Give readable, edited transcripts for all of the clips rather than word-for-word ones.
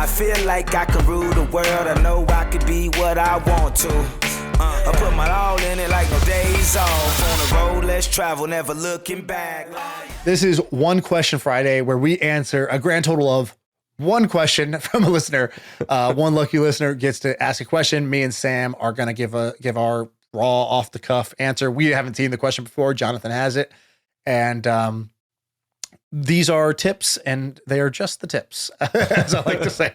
I feel like I could rule the world. I know I could be what I want to. I put my all in it like no days off. On the road, let's travel, never looking back. This is One Question Friday, where we answer a grand total of one question from a listener. One lucky listener gets to ask a question. Me and Sam are going to give our raw, off the cuff answer. We haven't seen the question before. Jonathan has it. And these are tips, and they are just the tips, as I like to say.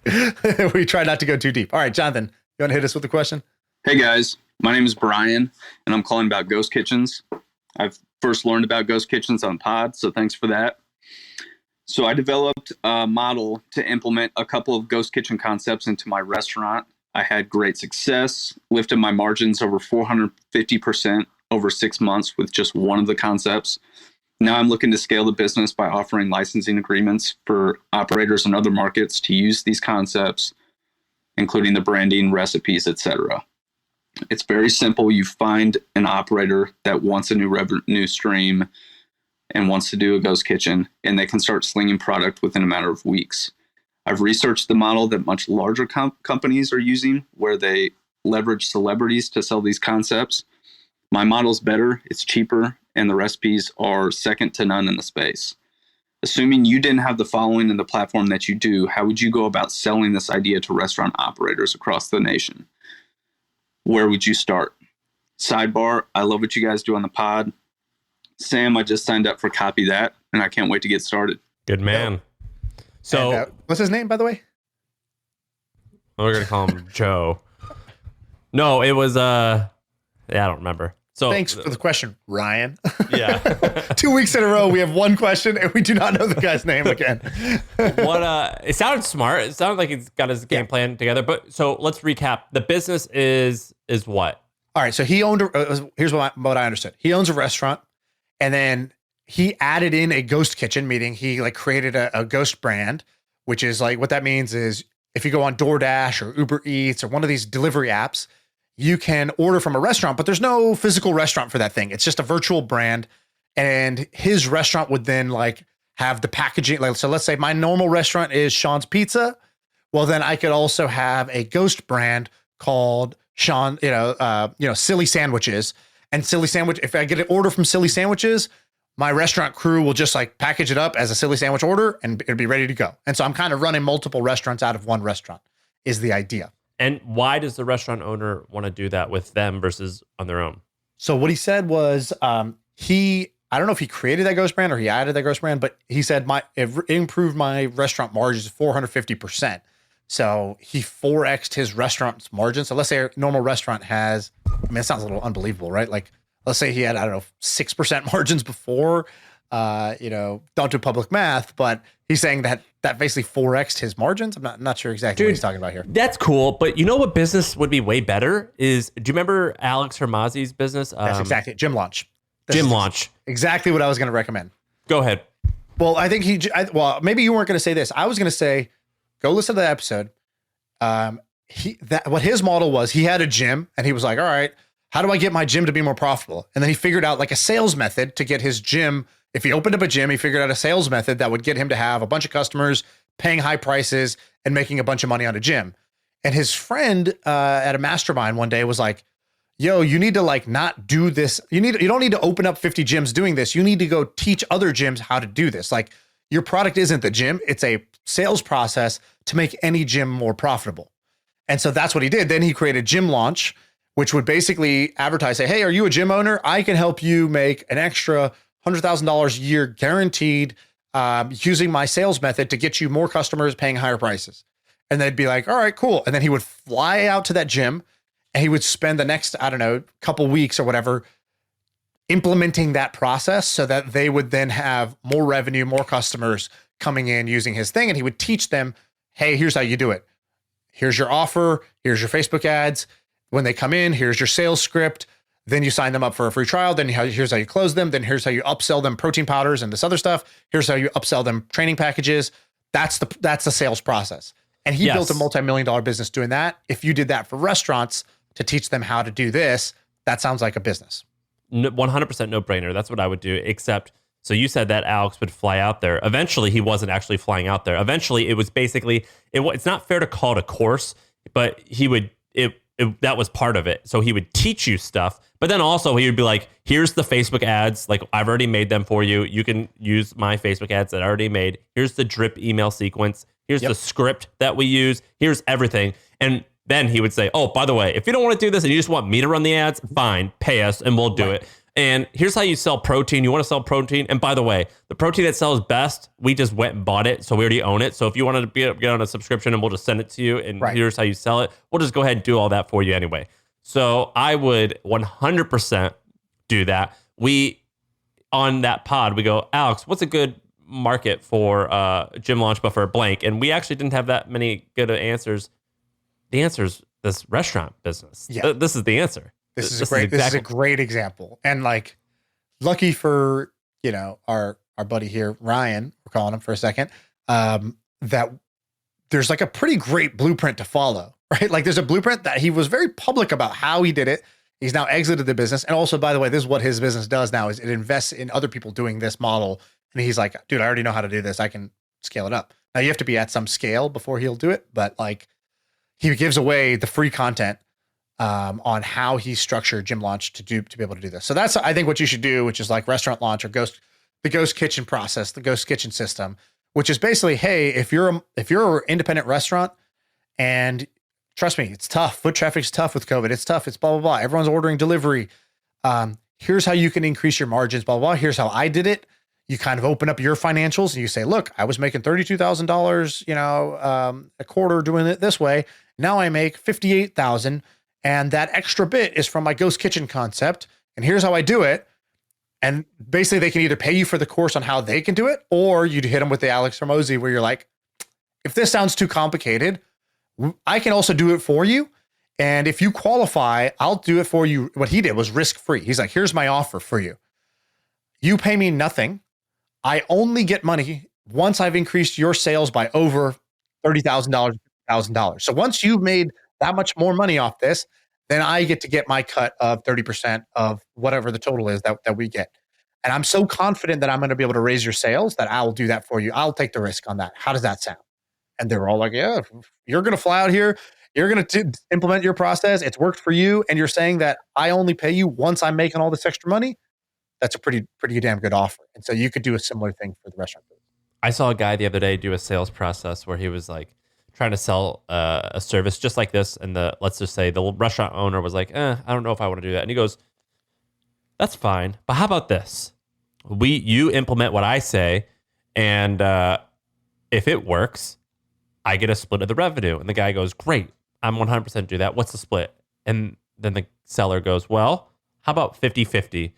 We try not to go too deep. All right, Jonathan, you want to hit us with the question? Hey guys, my name is Brian, and I'm calling about ghost kitchens. I've first learned about ghost kitchens on pod, so thanks for that. So I developed a model to implement a couple of ghost kitchen concepts into my restaurant. I had great success, lifted my margins over 450% over 6 months with just one of the concepts. Now I'm looking to scale the business by offering licensing agreements for operators in other markets to use these concepts, including the branding, recipes, etc. It's very simple. You find an operator that wants a new revenue stream and wants to do a ghost kitchen, and they can start slinging product within a matter of weeks. I've researched the model that much larger companies are using, where they leverage celebrities to sell these concepts. My model's better, it's cheaper, and the recipes are second to none in the space. Assuming you didn't have the following in the platform that you do, how would you go about selling this idea to restaurant operators across the nation? Where would you start? Sidebar, I love what you guys do on the pod. Sam, I just signed up for Copy That, and I can't wait to get started. Good man. So, And, what's his name, by the way? we're going to call him Joe. No, it was, I don't remember. So Thanks for the question, Ryan. Yeah. 2 weeks in a row, we have one question, and we do not know the guy's name again. It sounded smart. It sounded like he's got his game plan together. But so let's recap. The business is what? All right, so he owned, here's what I understood. He owns a restaurant, and then he added in a ghost kitchen, meaning he like created a ghost brand, which is like, what that means is if you go on DoorDash or Uber Eats or one of these delivery apps, you can order from a restaurant, but there's no physical restaurant for that thing. It's just a virtual brand. And his restaurant would then like have the packaging. Like, so let's say my normal restaurant is Shaan's Pizza. Well, then I could also have a ghost brand called Shaan, Silly Sandwiches. And Silly Sandwich, if I get an order from Silly Sandwiches, my restaurant crew will just like package it up as a Silly Sandwich order and it'll be ready to go. And so I'm kind of running multiple restaurants out of one restaurant is the idea. And why does the restaurant owner want to do that with them versus on their own? So what he said was I don't know if he created that ghost brand or he added that ghost brand, but he said it improved my restaurant margins 450%. So he 4x'd his restaurant's margin. So let's say a normal restaurant has, it sounds a little unbelievable, right? Like let's say he had, 6% margins before, don't do public math, but he's saying that basically 4x'd his margins. I'm not sure exactly what he's talking about here. That's cool. But you know what business would be way better is, do you remember Alex Hermazi's business? That's exactly it. Gym Launch. Launch. Exactly what I was going to recommend. Go ahead. Well, I think maybe you weren't going to say this. I was going to say, go listen to the episode. What his model was, he had a gym and he was like, all right, how do I get my gym to be more profitable? And then he figured out like a sales method to get his gym. If he opened up a gym, he figured out a sales method that would get him to have a bunch of customers paying high prices and making a bunch of money on a gym. And his friend at a mastermind one day was like, yo, you need to like not do this. You don't need to open up 50 gyms doing this. You need to go teach other gyms how to do this. Like your product isn't the gym. It's a sales process to make any gym more profitable. And so that's what he did. Then he created Gym Launch, which would basically advertise, say, hey, are you a gym owner? I can help you make an extra $100,000 a year guaranteed using my sales method to get you more customers paying higher prices. And they'd be like, all right, cool. And then he would fly out to that gym and he would spend the next, couple weeks or whatever implementing that process so that they would then have more revenue, more customers coming in using his thing. And he would teach them, hey, here's how you do it. Here's your offer. Here's your Facebook ads. When they come in, here's your sales script. Then you sign them up for a free trial. Then here's how you close them. Then here's how you upsell them protein powders and this other stuff. Here's how you upsell them training packages. That's the sales process. And he built a multi-million-dollar business doing that. If you did that for restaurants to teach them how to do this, that sounds like a business. 100% no brainer. That's what I would do. Except So you said that Alex would fly out there. Eventually, he wasn't actually flying out there. Eventually, it was basically, it's not fair to call it a course, but he would, that was part of it. So he would teach you stuff, but then also he would be like, here's the Facebook ads. Like, I've already made them for you. You can use my Facebook ads that I already made. Here's the drip email sequence. Here's the script that we use. Here's everything. And then he would say, oh, by the way, if you don't want to do this and you just want me to run the ads, fine, pay us and we'll do it. And here's how you sell protein. You want to sell protein? And by the way, the protein that sells best, we just went and bought it. So we already own it. So if you wanted to get on a subscription and we'll just send it to you and here's how you sell it, we'll just go ahead and do all that for you anyway. So I would 100% do that. On that pod, we go, Alex, what's a good market for gym launch, but for blank? And we actually didn't have that many good answers. The answer is this restaurant business. Yeah. This is the answer. This is a great example. And like, lucky for, our buddy here, Ryan, we're calling him for a second, that there's like a pretty great blueprint to follow, right? Like there's a blueprint that he was very public about how he did it. He's now exited the business. And also, by the way, this is what his business does now is it invests in other people doing this model. And he's like, dude, I already know how to do this. I can scale it up. Now you have to be at some scale before he'll do it. But like he gives away the free content on how he structured gym launch to be able to do this. So that's, I think, what you should do, which is like restaurant launch or the ghost kitchen process, the ghost kitchen system, which is basically, hey, if you're an independent restaurant, and trust me, it's tough. Foot traffic's tough with COVID. It's tough. It's blah, blah, blah. Everyone's ordering delivery. Here's how you can increase your margins, blah, blah, blah. Here's how I did it. You kind of open up your financials and you say, look, I was making $32,000, a quarter doing it this way. Now I make 58,000. And that extra bit is from my ghost kitchen concept. And here's how I do it. And basically they can either pay you for the course on how they can do it, or you'd hit them with the Alex Hormozi where you're like, if this sounds too complicated, I can also do it for you. And if you qualify, I'll do it for you. What he did was risk-free. He's like, here's my offer for you. You pay me nothing. I only get money once I've increased your sales by over $30,000, $1,000. So once you've made that much more money off this, then I get to get my cut of 30% of whatever the total is that we get. And I'm so confident that I'm going to be able to raise your sales that I'll do that for you. I'll take the risk on that. How does that sound? And they were all like, yeah, you're going to fly out here. You're going to implement your process. It's worked for you. And you're saying that I only pay you once I'm making all this extra money. That's a pretty damn good offer. And so you could do a similar thing for the restaurant business. I saw a guy the other day do a sales process where he was like, trying to sell a service just like this, and let's just say the restaurant owner was like, I don't know if I want to do that. And he goes, that's fine, but how about this? You implement what I say, and if it works, I get a split of the revenue. And the guy goes, great, I'm 100% do that. What's the split? And then the seller goes, well, how about 50-50?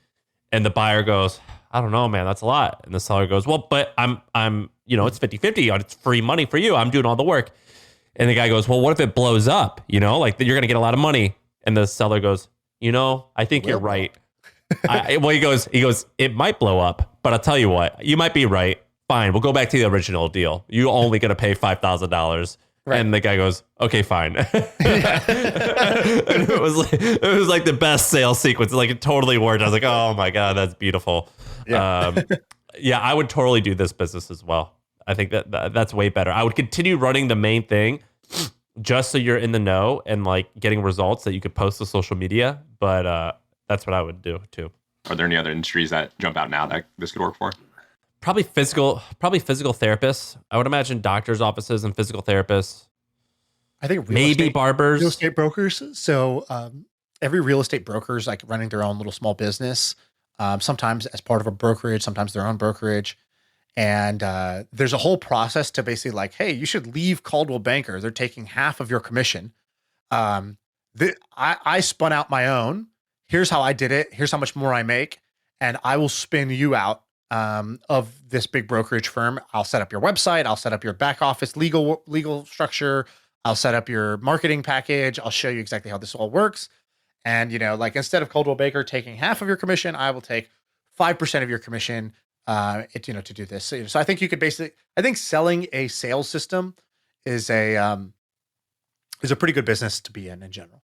And the buyer goes, I don't know, man, that's a lot. And the seller goes, well, but I'm it's 50-50. It's free money for you. I'm doing all the work. And the guy goes, well, what if it blows up? Like you're going to get a lot of money. And the seller goes, I think you're right. He goes, it might blow up, but I'll tell you what, you might be right. Fine. We'll go back to the original deal. You're only going to pay $5,000. Right. And the guy goes, okay, fine. And it was like the best sales sequence. Like it totally worked. I was like, oh my God, that's beautiful. Yeah. I would totally do this business as well. I think that's way better. I would continue running the main thing just so you're in the know and like getting results that you could post to social media. But that's what I would do too. Are there any other industries that jump out now that this could work for? Probably physical therapists. I would imagine doctors' offices and physical therapists. I think maybe barbers, real estate brokers. So every real estate broker is like running their own little small business. Sometimes as part of a brokerage, sometimes their own brokerage. And there's a whole process to basically like, hey, you should leave Coldwell Banker. They're taking half of your commission. I spun out my own. Here's how I did it. Here's how much more I make. And I will spin you out of this big brokerage firm. I'll set up your website. I'll set up your back office legal structure. I'll set up your marketing package. I'll show you exactly how this all works. And, like instead of Coldwell Banker taking half of your commission, I will take 5% of your commission to do this. So I think you could I think selling a sales system is a pretty good business to be in general.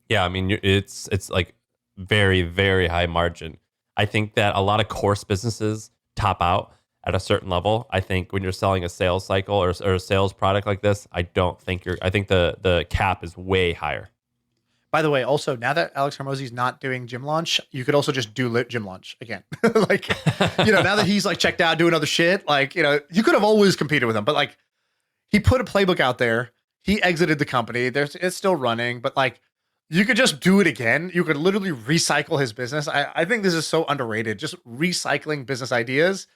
Yeah. I mean, it's like very, very high margin. I think that a lot of course businesses top out at a certain level. I think when you're selling a sales cycle or a sales product like this, I think the cap is way higher. By the way, also now that Alex Hormozy's not doing gym launch, you could also just do gym launch again. Like, now that he's like checked out doing other shit, like, you could have always competed with him, but like he put a playbook out there. He exited the company. It's still running, but like you could just do it again. You could literally recycle his business. I think this is so underrated. Just recycling business ideas.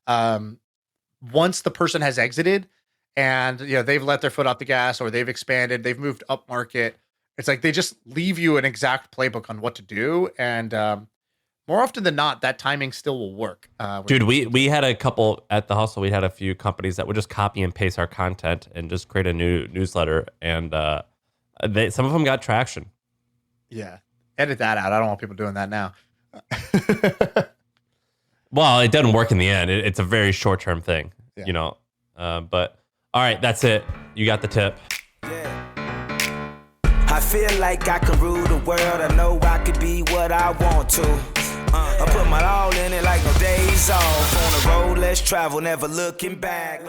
Once the person has exited and they've let their foot off the gas or they've expanded, they've moved up market. It's like they just leave you an exact playbook on what to do, and more often than not, that timing still will work. Dude, we had a couple at the Hustle. We had a few companies that would just copy and paste our content and just create a new newsletter, and some of them got traction. Yeah, edit that out. I don't want people doing that now. Well, it doesn't work in the end. It's a very short term thing, Yeah. But all right, that's it. You got the tip. I feel like I can rule the world. I know I could be what I want to. I put my all in it like no days off. On the road, let's travel, never looking back.